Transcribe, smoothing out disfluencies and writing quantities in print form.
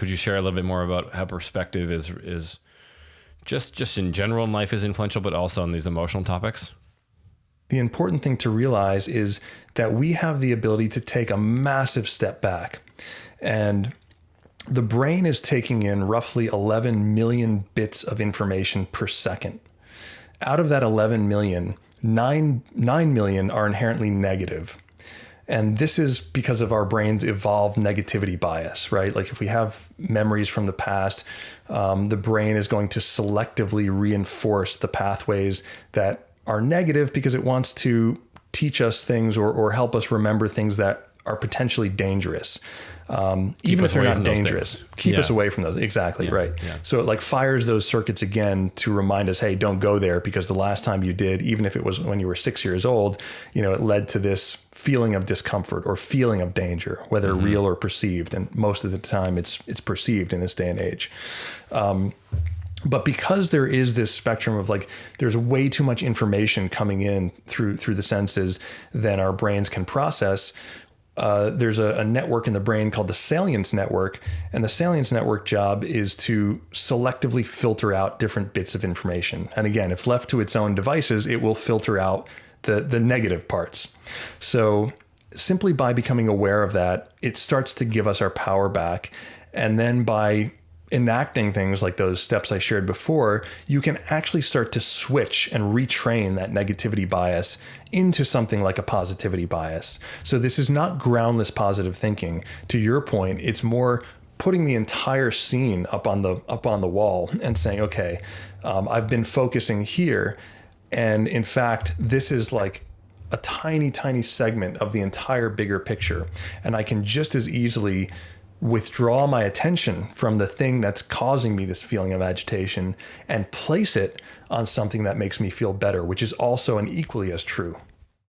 Could you share a little bit more about how perspective is just in general in life is influential, but also on these emotional topics? The important thing to realize is that we have the ability to take a massive step back. And the brain is taking in roughly 11 million bits of information per second. Out of that 11 million, 9 million are inherently negative. And this is because of our brain's evolved negativity bias, right? Like if we have memories from the past, the brain is going to selectively reinforce the pathways that are negative because it wants to teach us things or help us remember things that are potentially dangerous. Even if they're not dangerous, keep us away from those. Exactly. Right. Yeah. So it like fires those circuits again to remind us, hey, don't go there, because the last time you did, even if it was when you were 6 years old, it led to this feeling of discomfort or feeling of danger, whether real or perceived. And most of the time it's perceived in this day and age. But because there is this spectrum of like, there's way too much information coming in through the senses than our brains can process. There's a network in the brain called the salience network, and the salience network job is to selectively filter out different bits of information. And again, if left to its own devices, it will filter out the negative parts. So simply by becoming aware of that, it starts to give us our power back. And then by enacting things like those steps I shared before, you can actually start to switch and retrain that negativity bias into something like a positivity bias. So this is not groundless positive thinking. To your point, it's more putting the entire scene up on the wall and saying, okay, I've been focusing here. And in fact, this is like a tiny, tiny segment of the entire bigger picture. And I can just as easily withdraw my attention from the thing that's causing me this feeling of agitation and place it on something that makes me feel better, which is also and equally as true.